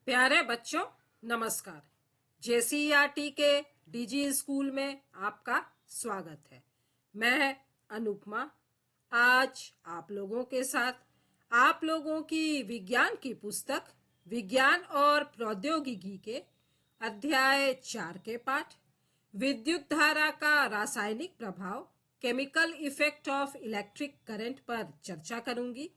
प्यारे बच्चों, नमस्कार। जेसीईआरटी के डीजी स्कूल में आपका स्वागत है। मैं अनुपमा आज आप लोगों के साथ आप लोगों की विज्ञान की पुस्तक विज्ञान और प्रौद्योगिकी के अध्याय 4 के पाठ विद्युत धारा का रासायनिक प्रभाव chemical effect of electric current पर चर्चा करूंगी।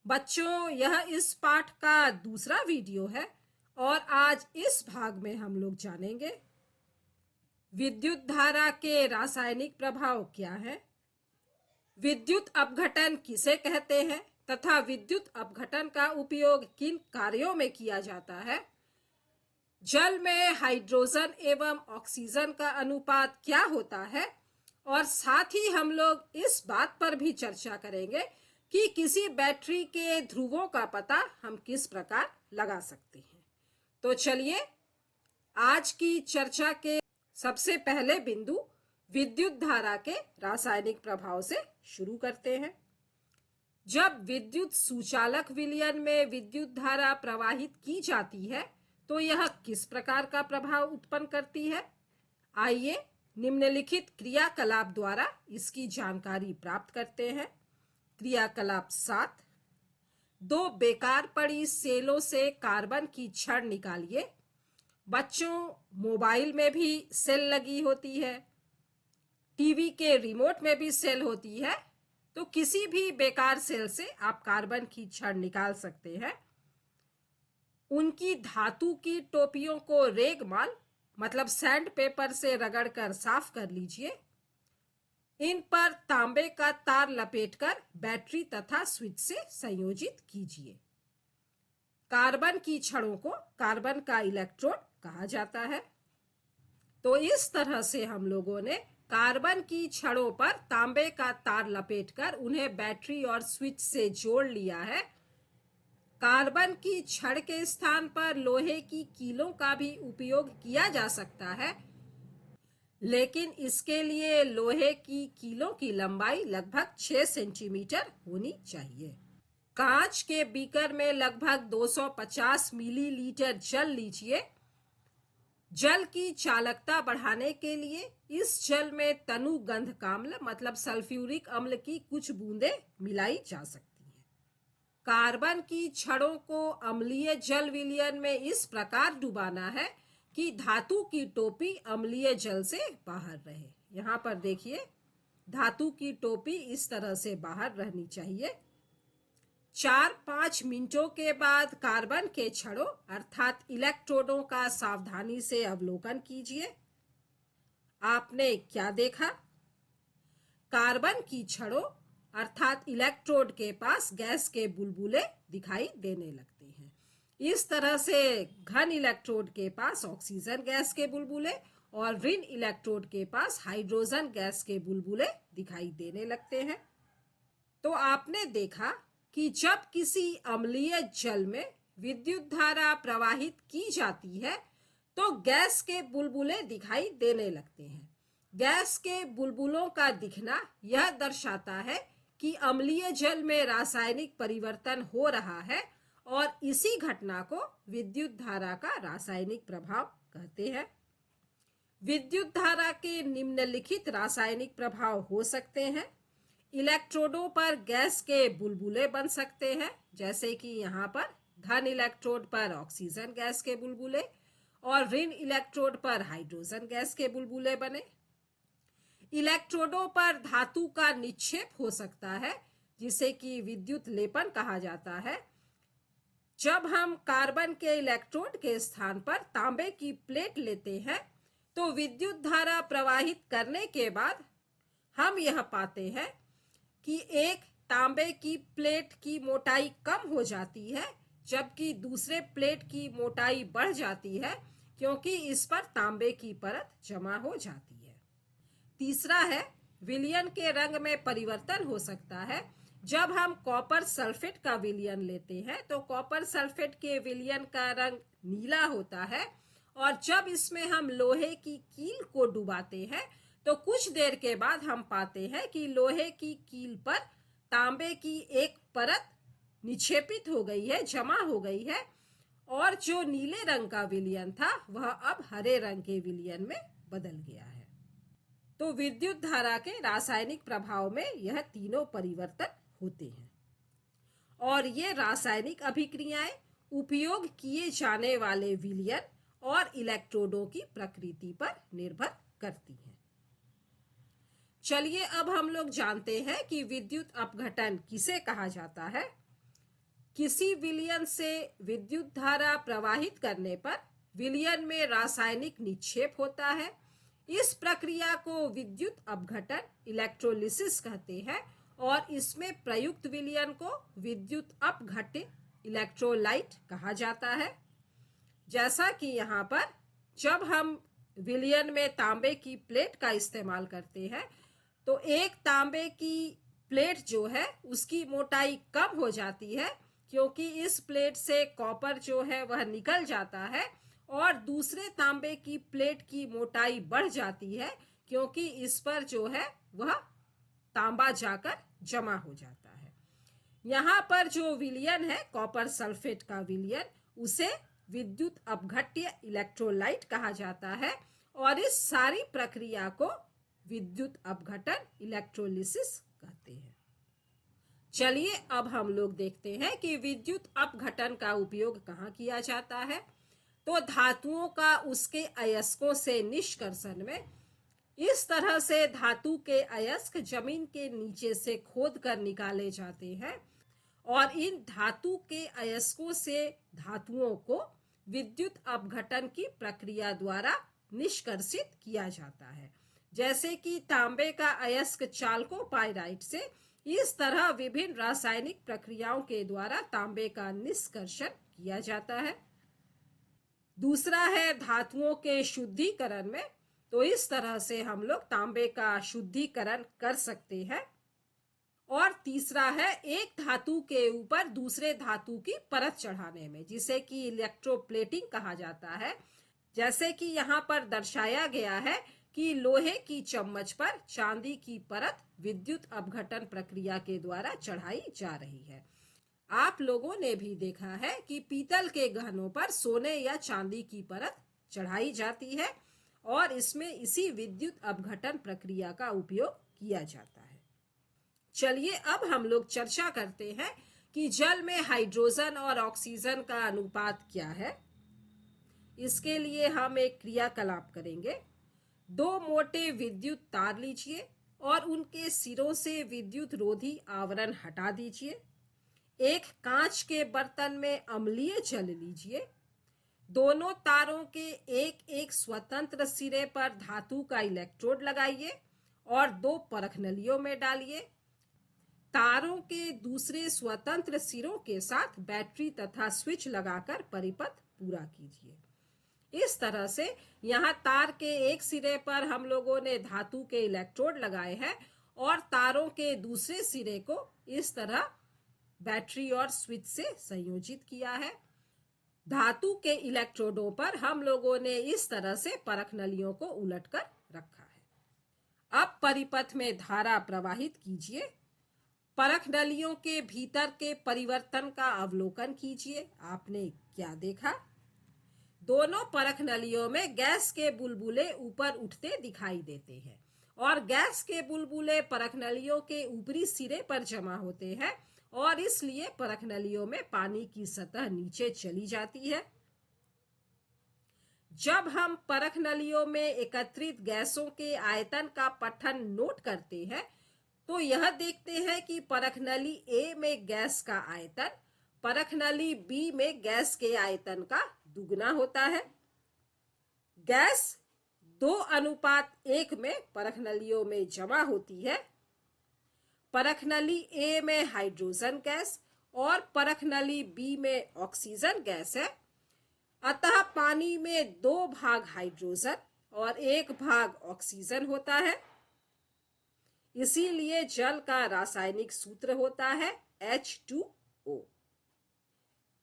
बच्चों, यह इस पाठ का दूसरा वीडियो है और आज इस भाग में हम लोग जानेंगे विद्युत धारा के रासायनिक प्रभाव क्या है, विद्युत अपघटन किसे कहते हैं तथा विद्युत अपघटन का उपयोग किन कार्यों में किया जाता है, जल में हाइड्रोजन एवं ऑक्सीजन का अनुपात क्या होता है और साथ ही हम लोग इस बात पर भी चर्चा करेंगे कि किसी बैटरी के ध्रुवों का पता हम किस प्रकार लगा सकते हैं। तो चलिए आज की चर्चा के सबसे पहले बिंदु विद्युत धारा के रासायनिक प्रभाव से शुरू करते हैं। जब विद्युत सुचालक विलयन में विद्युत धारा प्रवाहित की जाती है तो यह किस प्रकार का प्रभाव उत्पन्न करती है, आइए निम्नलिखित क्रियाकलाप द्वारा इसकी जानकारी प्राप्त करते हैं। क्रियाकलाप 7, 2 बेकार पड़ी सेलों से कार्बन की छड़ निकालिए। बच्चों, मोबाइल में भी सेल लगी होती है, टीवी के रिमोट में भी सेल होती है, तो किसी भी बेकार सेल से आप कार्बन की छड़ निकाल सकते हैं। उनकी धातु की टोपियों को रेगमाल मतलब सैंड पेपर से रगड़कर साफ कर लीजिए। इन पर तांबे का तार लपेटकर बैटरी तथा स्विच से संयोजित कीजिए। कार्बन की छड़ों को कार्बन का इलेक्ट्रोड कहा जाता है। तो इस तरह से हम लोगों ने कार्बन की छड़ों पर तांबे का तार लपेटकर उन्हें बैटरी और स्विच से जोड़ लिया है। कार्बन की छड़ के स्थान पर लोहे की कीलों का भी उपयोग किया जा सकता है, लेकिन इसके लिए लोहे की कीलों की लंबाई लगभग 6 सेंटीमीटर होनी चाहिए। कांच के बीकर में लगभग 250 मिलीलीटर जल लीजिए। जल की चालकता बढ़ाने के लिए इस जल में तनुगंधकाम्ल मतलब सल्फ्यूरिक अम्ल की कुछ बूंदें मिलाई जा सकती हैं। कार्बन की छड़ों को अम्लीय जल विलयन में इस प्रकार डुबाना है कि धातु की टोपी अम्लीय जल से बाहर रहे। यहाँ पर देखिए, धातु की टोपी इस तरह से बाहर रहनी चाहिए। 4-5 मिनटों के बाद कार्बन के छड़ों अर्थात इलेक्ट्रोडों का सावधानी से अवलोकन कीजिए। आपने क्या देखा? कार्बन की छड़ों अर्थात इलेक्ट्रोड के पास गैस के बुलबुले दिखाई देने लगते हैं। इस तरह से घन इलेक्ट्रोड के पास ऑक्सीजन गैस के बुलबुले और ऋण इलेक्ट्रोड के पास हाइड्रोजन गैस के बुलबुले दिखाई देने लगते हैं। तो आपने देखा कि जब किसी अम्लीय जल में विद्युत धारा प्रवाहित की जाती है तो गैस के बुलबुले दिखाई देने लगते हैं। गैस के बुलबुलों का दिखना यह दर्शाता है कि अम्लीय जल में रासायनिक परिवर्तन हो रहा है और इसी घटना को विद्युत धारा का रासायनिक प्रभाव कहते हैं। विद्युत धारा के निम्नलिखित रासायनिक प्रभाव हो सकते हैं। इलेक्ट्रोडों पर गैस के बुलबुले बन सकते हैं, जैसे कि यहाँ पर धन इलेक्ट्रोड पर ऑक्सीजन गैस के बुलबुले और ऋण इलेक्ट्रोड पर हाइड्रोजन गैस के बुलबुले बने। इलेक्ट्रोडों पर धातु का निक्षेप हो सकता है, जिसे कि विद्युत लेपन कहा जाता है। जब हम कार्बन के इलेक्ट्रोड के स्थान पर तांबे की प्लेट लेते हैं तो विद्युत धारा प्रवाहित करने के बाद हम यह पाते हैं कि एक तांबे की प्लेट की मोटाई कम हो जाती है, जबकि दूसरे प्लेट की मोटाई बढ़ जाती है क्योंकि इस पर तांबे की परत जमा हो जाती है। तीसरा है, विलयन के रंग में परिवर्तन हो सकता है। जब हम कॉपर सल्फेट का विलयन लेते हैं तो कॉपर सल्फेट के विलयन का रंग नीला होता है और जब इसमें हम लोहे की कील को डुबाते हैं तो कुछ देर के बाद हम पाते हैं कि लोहे की कील पर तांबे की एक परत निक्षेपित हो गई है, जमा हो गई है और जो नीले रंग का विलयन था वह अब हरे रंग के विलयन में बदल गया है। तो विद्युत धारा के रासायनिक प्रभाव में यह तीनों परिवर्तन होते हैं और ये रासायनिक अभिक्रियाएं उपयोग किए जाने वाले विलयन और इलेक्ट्रोडों की प्रकृति पर निर्भर करती हैं। चलिए अब हम लोग जानते हैं कि विद्युत अपघटन किसे कहा जाता है। किसी विलयन से विद्युत धारा प्रवाहित करने पर विलयन में रासायनिक निक्षेप होता है। इस प्रक्रिया को विद्युत अपघटन इलेक्ट्रोलिसिस कहते हैं और इसमें प्रयुक्त विलयन को विद्युत अपघटित इलेक्ट्रोलाइट कहा जाता है। जैसा कि यहाँ पर जब हम विलयन में तांबे की प्लेट का इस्तेमाल करते हैं तो एक तांबे की प्लेट जो है उसकी मोटाई कम हो जाती है क्योंकि इस प्लेट से कॉपर जो है वह निकल जाता है और दूसरे तांबे की प्लेट की मोटाई बढ़ जाती है क्योंकि इस पर जो है वह तांबा जाकर जमा हो जाता है। यहाँ पर जो विलयन है कॉपर सल्फेट का विलयन, उसे विद्युत अपघट्य इलेक्ट्रोलाइट कहा जाता है और इस सारी प्रक्रिया को विद्युत अपघटन इलेक्ट्रोलिसिस कहते हैं। चलिए अब हम लोग देखते हैं कि विद्युत अपघटन का उपयोग कहाँ किया जाता है। तो धातुओं का उसके अयस्कों से निष्कर्षण में इस तरह से धातु के अयस्क जमीन के नीचे से खोद कर निकाले जाते हैं और इन धातु के अयस्कों से धातुओं को विद्युत अपघटन की प्रक्रिया द्वारा निष्कर्षित किया जाता है। जैसे कि तांबे का अयस्क चाल्कोपाइराइट से इस तरह विभिन्न रासायनिक प्रक्रियाओं के द्वारा तांबे का निष्कर्षण किया जाता है। दूसरा है धातुओं के शुद्धिकरण में, तो इस तरह से हम लोग तांबे का शुद्धिकरण कर सकते हैं। और तीसरा है एक धातु के ऊपर दूसरे धातु की परत चढ़ाने में, जिसे कि इलेक्ट्रोप्लेटिंग कहा जाता है। जैसे कि यहाँ पर दर्शाया गया है कि लोहे की चम्मच पर चांदी की परत विद्युत अपघटन प्रक्रिया के द्वारा चढ़ाई जा रही है। आप लोगों ने भी देखा है कि पीतल के गहनों पर सोने या चांदी की परत चढ़ाई जाती है और इसमें इसी विद्युत अपघटन प्रक्रिया का उपयोग किया जाता है। चलिए अब हम लोग चर्चा करते हैं कि जल में हाइड्रोजन और ऑक्सीजन का अनुपात क्या है। इसके लिए हम एक क्रियाकलाप करेंगे। दो मोटे विद्युत तार लीजिए और उनके सिरों से विद्युत रोधी आवरण हटा दीजिए। एक कांच के बर्तन में अम्लीय जल लीजिए। दोनों तारों के एक एक स्वतंत्र सिरे पर धातु का इलेक्ट्रोड लगाइए और दो परख नलियों में डालिए। तारों के दूसरे स्वतंत्र सिरों के साथ बैटरी तथा स्विच लगाकर परिपथ पूरा कीजिए। इस तरह से यहाँ तार के एक सिरे पर हम लोगों ने धातु के इलेक्ट्रोड लगाए हैं और तारों के दूसरे सिरे को इस तरह बैटरी और स्विच से संयोजित किया है। धातु के इलेक्ट्रोडों पर हम लोगों ने इस तरह से परख नलियों को उलटकर रखा है। अब परिपथ में धारा प्रवाहित कीजिए। परख नलियों के भीतर के परिवर्तन का अवलोकन कीजिए। आपने क्या देखा? दोनों परख नलियों में गैस के बुलबुले ऊपर उठते दिखाई देते हैं और गैस के बुलबुले परख नलियों के ऊपरी सिरे पर जमा होते हैं और इसलिए परख नलियों में पानी की सतह नीचे चली जाती है। जब हम परख नलियों में एकत्रित गैसों के आयतन का पठन नोट करते हैं तो यह देखते हैं कि परख नली ए में गैस का आयतन परख नली बी में गैस के आयतन का दुगना होता है। गैस 2:1 में परख नलियों में जमा होती है। परख नली ए में हाइड्रोजन गैस और परख नली बी में ऑक्सीजन गैस है। अतः पानी में 2 भाग हाइड्रोजन और 1 भाग ऑक्सीजन होता है। इसीलिए जल का रासायनिक सूत्र होता है H2O।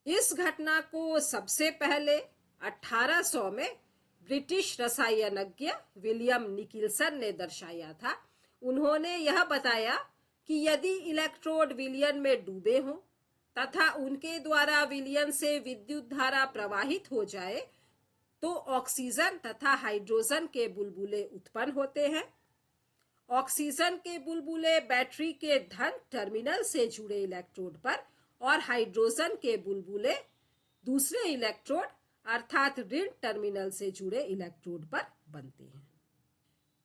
इस घटना को सबसे पहले 1800 में ब्रिटिश रसायनज्ञ विलियम निकिल्सन ने दर्शाया था। उन्होंने यह बताया कि यदि इलेक्ट्रोड विलयन में डूबे हों तथा उनके द्वारा विलयन से विद्युत धारा प्रवाहित हो जाए तो ऑक्सीजन तथा हाइड्रोजन के बुलबुले उत्पन्न होते हैं। ऑक्सीजन के बुलबुले बैटरी के धन टर्मिनल से जुड़े इलेक्ट्रोड पर और हाइड्रोजन के बुलबुले दूसरे इलेक्ट्रोड अर्थात ऋण टर्मिनल से जुड़े इलेक्ट्रोड पर बनते हैं।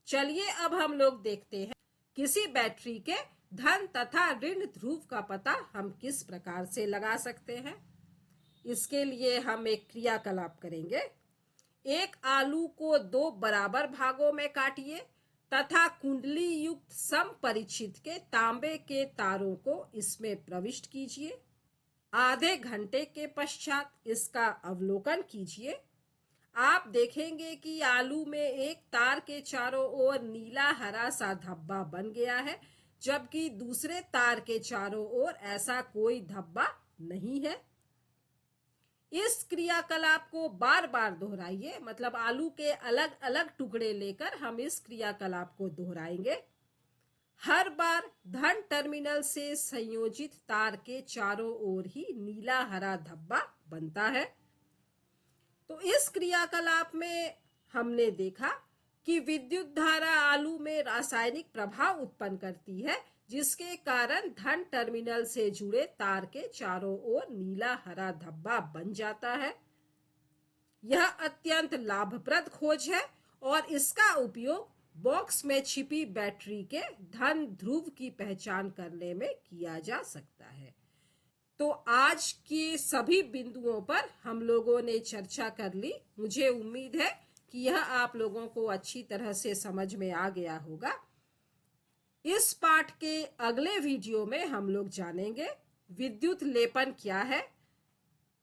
चलिए अब हम लोग देखते हैं किसी बैटरी के धन तथा ऋण ध्रुव का पता हम किस प्रकार से लगा सकते हैं। इसके लिए हम एक क्रियाकलाप करेंगे। एक आलू को 2 बराबर भागों में काटिए तथा कुंडली युक्त समपरिचित के तांबे के तारों को इसमें प्रविष्ट कीजिए। आधे घंटे के पश्चात इसका अवलोकन कीजिए। आप देखेंगे कि आलू में एक तार के चारों ओर नीला हरा सा धब्बा बन गया है, जबकि दूसरे तार के चारों ओर ऐसा कोई धब्बा नहीं है। इस क्रियाकलाप को बार बार दोहराइए, मतलब आलू के अलग अलग टुकड़े लेकर हम इस क्रियाकलाप को दोहराएंगे। हर बार धन टर्मिनल से संयोजित तार के चारों ओर ही नीला हरा धब्बा बनता है। तो इस क्रियाकलाप में हमने देखा कि विद्युत धारा आलू में रासायनिक प्रभाव उत्पन्न करती है, जिसके कारण धन टर्मिनल से जुड़े तार के चारों ओर नीला हरा धब्बा बन जाता है। यह अत्यंत लाभप्रद खोज है और इसका उपयोग बॉक्स में छिपी बैटरी के धन ध्रुव की पहचान करने में किया जा सकता है। तो आज के सभी बिंदुओं पर हम लोगों ने चर्चा कर ली। मुझे उम्मीद है कि यह आप लोगों को अच्छी तरह से समझ में आ गया होगा। इस पाठ के अगले वीडियो में हम लोग जानेंगे विद्युत लेपन क्या है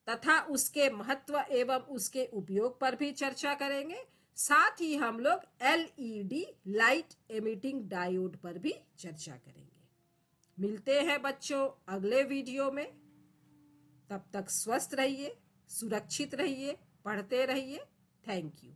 तथा उसके महत्व एवं उसके उपयोग पर भी चर्चा करेंगे। साथ ही हम लोग LED लाइट एमिटिंग डायोड पर भी चर्चा करेंगे। मिलते हैं बच्चों अगले वीडियो में। तब तक स्वस्थ रहिए, सुरक्षित रहिए, पढ़ते रहिए। Thank you.